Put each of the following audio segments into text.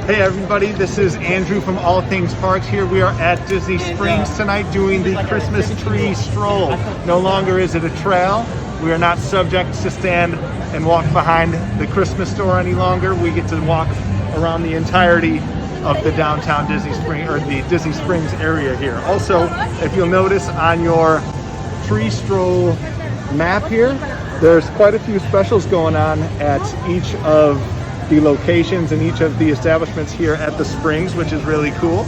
Hey everybody, this is Andrew from All Things Parks. Here we are at Disney Springs tonight doing the Christmas tree stroll. No longer is it a trail. We are not subject to stand and walk behind the Christmas store any longer. We get to walk around the entirety of the downtown Disney Springs, or the Disney Springs area here. Also, if you'll notice on your tree stroll map here, there's quite a few specials going on at each of the locations and each of the establishments here at the Springs, which is really cool.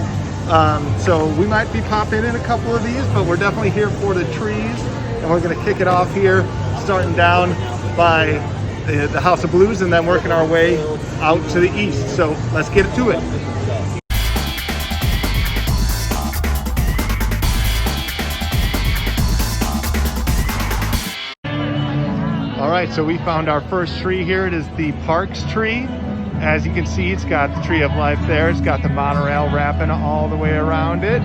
So we might be popping in a couple of these, but we're definitely here for the trees, and we're going to kick it off here, starting down by the House of Blues and then working our way out to the east. So let's get to it. All right, so we found our first tree here. It is the Parks tree. As you can see, it's got the Tree of Life there. It's got the monorail wrapping all the way around it.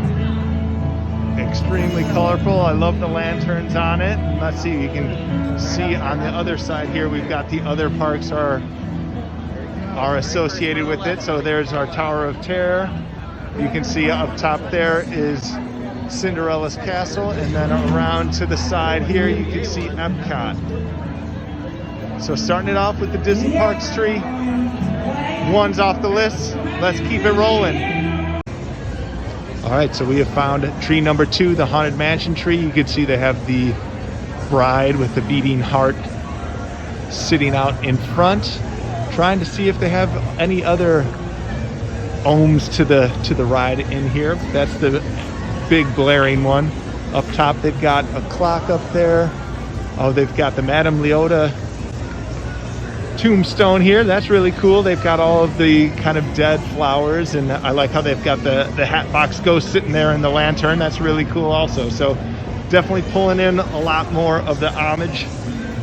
Extremely colorful. I love the lanterns on it. Let's see, you can see on the other side here, we've got the other parks are associated with it. So there's our Tower of Terror. You can see up top there is Cinderella's Castle, and then around to the side here, you can see Epcot. So starting it off with the Disney Parks tree. One's off the list. Let's keep it rolling. All right, so we have found tree number 2, the Haunted Mansion tree. You can see they have the bride with the beating heart sitting out in front, trying to see if they have any other ohms to the ride in here. That's the big blaring one. Up top, they've got a clock up there. Oh, they've got the Madame Leota tombstone here. That's really cool. They've got all of the kind of dead flowers, and I like how they've got the Hatbox Ghost sitting there in the lantern. That's really cool also. So definitely pulling in a lot more of the homage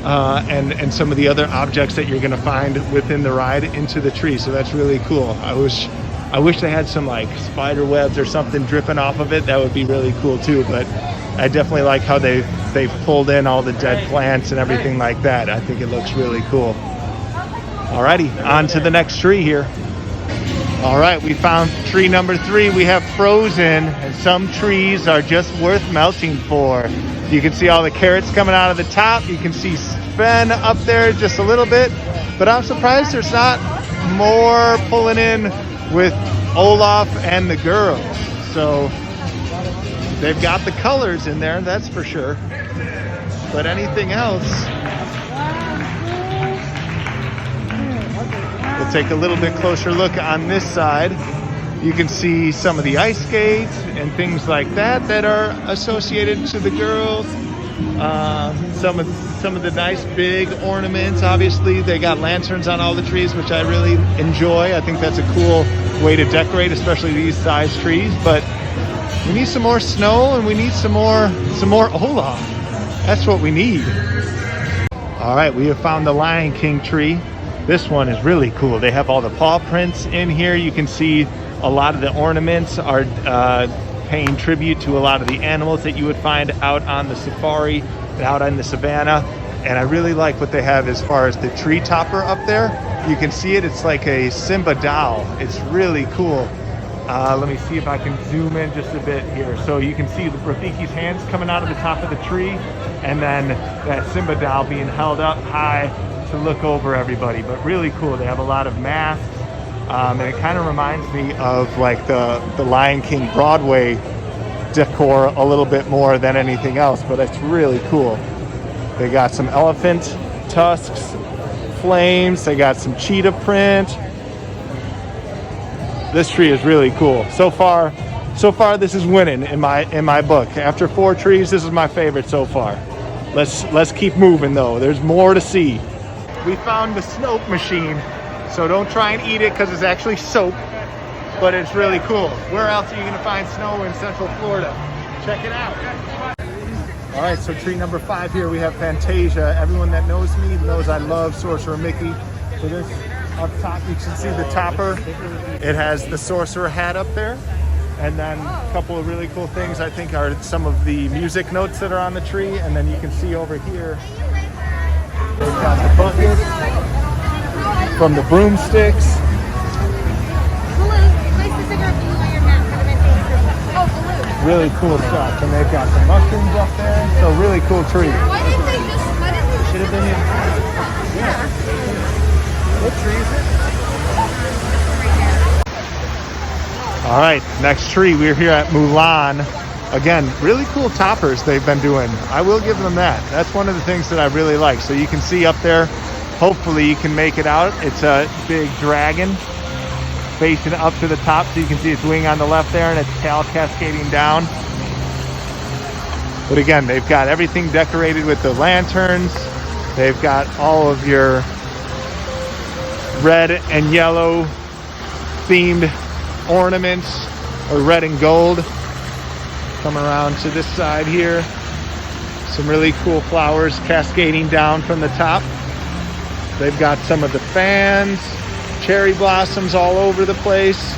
and some of the other objects that you're going to find within the ride into the tree. So that's really cool. I wish they had some like spider webs or something dripping off of it. That would be really cool too. But I definitely like how they've pulled in all the dead plants and everything like that. I think it looks really cool. Alrighty, on to the next tree here. All right, we found tree number 3. We have Frozen, and some trees are just worth melting for. You can see all the carrots coming out of the top. You can see Sven up there just a little bit, but I'm surprised there's not more pulling in with Olaf and the girls. So they've got the colors in there, that's for sure. But anything else, we'll take a little bit closer look on this side. You can see some of the ice skates and things like that are associated to the girls. Some of the nice big ornaments. Obviously, they got lanterns on all the trees, which I really enjoy. I think that's a cool way to decorate, especially these size trees. But we need some more snow, and we need some more Olaf. That's what we need. All right, we have found the Lion King tree. This one is really cool. They have all the paw prints in here. You can see a lot of the ornaments are paying tribute to a lot of the animals that you would find out on the safari and out on the savannah. And I really like what they have as far as the tree topper up there. You can see it. It's like a Simba doll. It's really cool. Let me see if I can zoom in just a bit here. So you can see the Rafiki's hands coming out of the top of the tree, and then that Simba doll being held up high to look over everybody. But really cool. They have a lot of masks, and it kind of reminds me of like the Lion King Broadway decor a little bit more than anything else, but it's really cool. They got some elephant tusks, flames, they got some cheetah print. This tree is really cool. So far this is winning in my book. After 4 trees, this is my favorite so far. Let's keep moving though. There's more to see. We found the Snoke machine, so don't try and eat it because it's actually soap, but it's really cool. Where else are you gonna find snow in Central Florida? Check it out. All right, so tree number 5 here, we have Fantasia. Everyone that knows me knows I love Sorcerer Mickey. So this up top, you can see the topper. It has the sorcerer hat up there. And then a couple of really cool things I think are some of the music notes that are on the tree. And then you can see over here, they've got the bucket from the broomsticks. Really cool stuff. And they've got some mushrooms up there. So really cool tree. Why didn't they Should have been in. Yeah. What tree is it? All right, next tree. We're here at Mulan. Again, really cool toppers they've been doing. I will give them that. That's one of the things that I really like. So you can see up there, hopefully you can make it out. It's a big dragon facing up to the top, so you can see its wing on the left there and its tail cascading down. But again, they've got everything decorated with the lanterns. They've got all of your red and yellow themed ornaments, or red and gold. Come around to this side here. Some really cool flowers cascading down from the top. They've got some of the fans, cherry blossoms all over the place.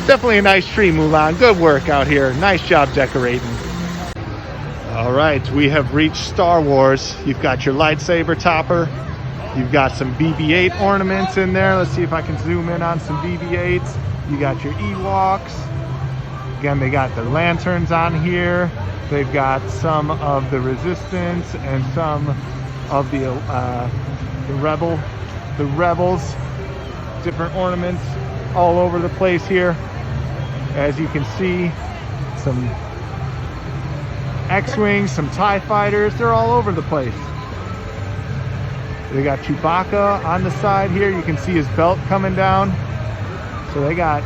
Definitely a nice tree, Mulan. Good work out here. Nice job decorating. All right, we have reached Star Wars. You've got your lightsaber topper. You've got some BB-8 ornaments in there. Let's see if I can zoom in on some BB-8s. You got your Ewoks. Again, they got the lanterns on here. They've got some of the Resistance and some of the Rebels. Different ornaments all over the place here. As you can see, some X-Wings, some TIE fighters. They're all over the place. They got Chewbacca on the side here. You can see his belt coming down. So they got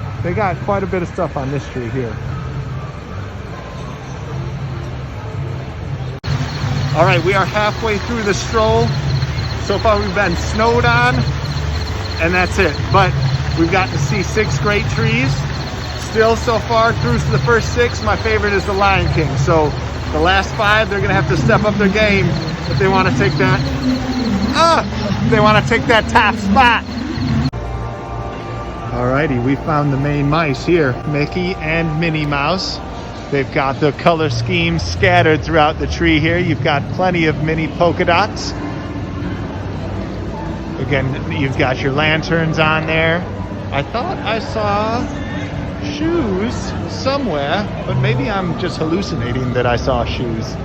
quite a bit of stuff on this tree here. All right, we are halfway through the stroll. So far we've been snowed on, and that's it. But we've gotten to see 6 great trees. Still so far through the first 6, my favorite is the Lion King. So the last 5, they're gonna have to step up their game if they want to take that. They want to take that top spot. Alrighty, we found the main mice here, Mickey and Minnie Mouse. They've got the color schemes scattered throughout the tree here. You've got plenty of mini polka dots. Again, you've got your lanterns on there. I thought I saw shoes somewhere, but maybe I'm just hallucinating that I saw shoes.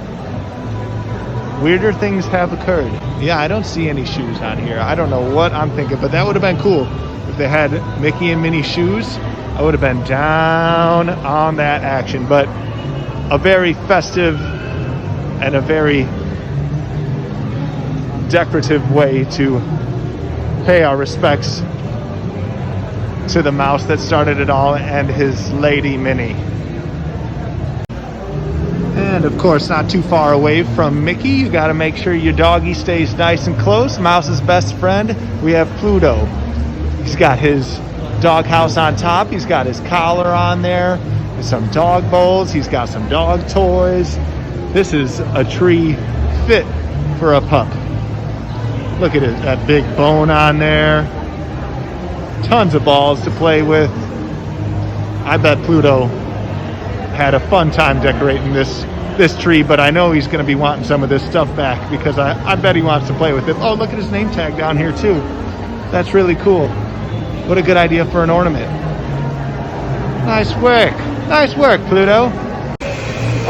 Weirder things have occurred. Yeah, I don't see any shoes on here. I don't know what I'm thinking, but that would have been cool. If they had Mickey and Minnie shoes, I would have been down on that action. But a very festive and a very decorative way to pay our respects to the mouse that started it all and his lady Minnie. And of course, not too far away from Mickey, you got to make sure your doggy stays nice and close. Mouse's best friend, we have Pluto. He's got his doghouse on top. He's got his collar on there. There's some dog bowls. He's got some dog toys. This is a tree fit for a pup. Look at it, that big bone on there. Tons of balls to play with. I bet Pluto had a fun time decorating this tree, but I know he's going to be wanting some of this stuff back because I bet he wants to play with it. Oh, look at his name tag down here too. That's really cool. What a good idea for an ornament. Nice work. Nice work, Pluto.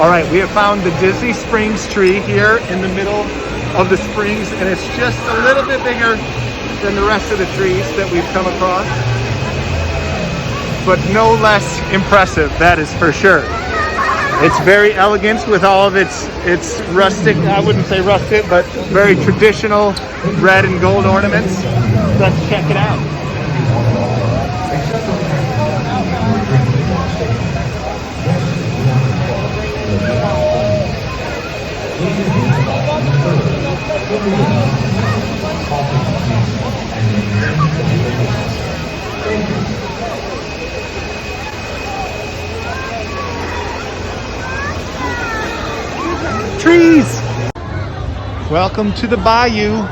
All right, we have found the Disney Springs tree here in the middle of the springs, and it's just a little bit bigger than the rest of the trees that we've come across, but no less impressive, that is for sure. It's very elegant with all of its rustic, I wouldn't say rustic, but very traditional red and gold ornaments. Let's check it out. Trees! Welcome to the bayou.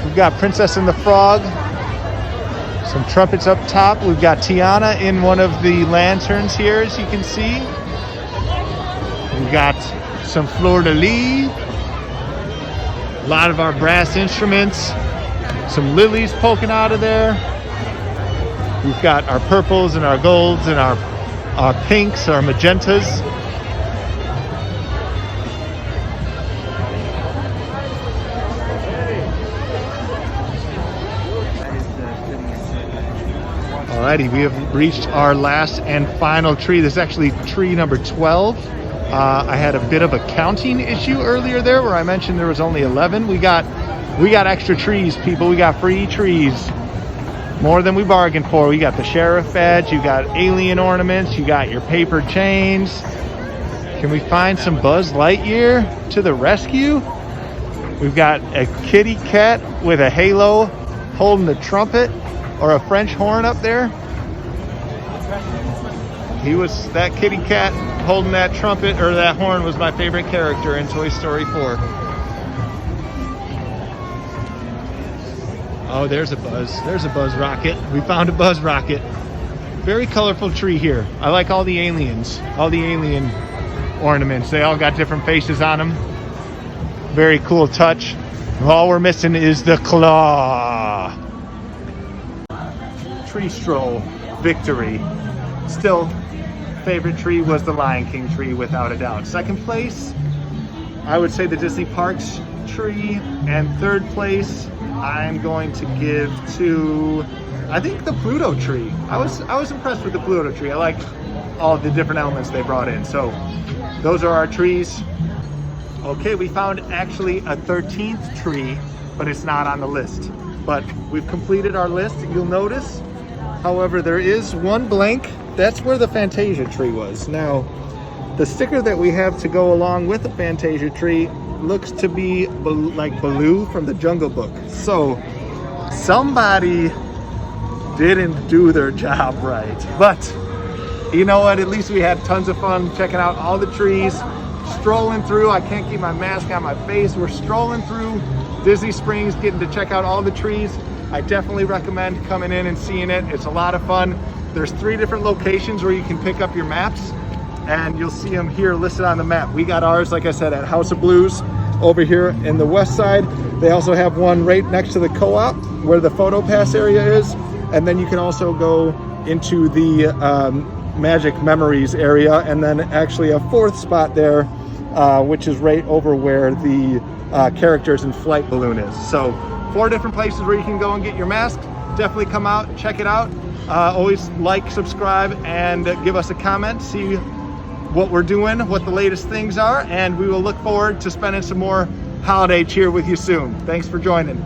We've got Princess and the Frog. Some trumpets up top. We've got Tiana in one of the lanterns here, as you can see. We've got some fleur-de-lis. A lot of our brass instruments. Some lilies poking out of there. We've got our purples and our golds and our pinks, our magentas. Alrighty, we have reached our last and final tree. This is actually tree number 12. I had a bit of a counting issue earlier there where I mentioned there was only 11. We got extra trees, people. We got free trees. More than we bargained for. We got the sheriff badge, you got alien ornaments, you got your paper chains. Can we find some Buzz Lightyear to the rescue? We've got a kitty cat with a halo holding the trumpet or a French horn up there. That kitty cat holding that trumpet or that horn was my favorite character in Toy Story 4. Oh, there's a Buzz rocket. We found a Buzz rocket. Very colorful tree here. I like all the aliens, all the alien ornaments. They all got different faces on them. Very cool touch. All we're missing is the claw. Tree Stroll, victory. Still, favorite tree was the Lion King tree without a doubt. Second place, I would say the Disney Parks tree, and third place I'm going to give to, I think, the Pluto tree. I was impressed with the Pluto tree. I liked all the different elements they brought in. So those are our trees. Okay, we found actually a 13th tree, but it's not on the list. But we've completed our list. You'll notice, however, there is one blank. That's where the Fantasia tree was. Now, the sticker that we have to go along with the Fantasia tree looks to be like Baloo from the Jungle Book. So somebody didn't do their job right. But you know what? At least we had tons of fun checking out all the trees, strolling through. I can't keep my mask on my face. We're strolling through Disney Springs, getting to check out all the trees. I definitely recommend coming in and seeing it. It's a lot of fun. There's 3 different locations where you can pick up your maps, and you'll see them here listed on the map. We got ours, like I said, at House of Blues over here in the west side. They also have one right next to the co-op where the photo pass area is. And then you can also go into the Magic Memories area, and then actually a 4th spot there, which is right over where the Characters in Flight balloon is. So 4 different places where you can go and get your mask. Definitely come out, check it out. Always like, subscribe, and give us a comment. See what we're doing, what the latest things are, and we will look forward to spending some more holiday cheer with you soon. Thanks for joining.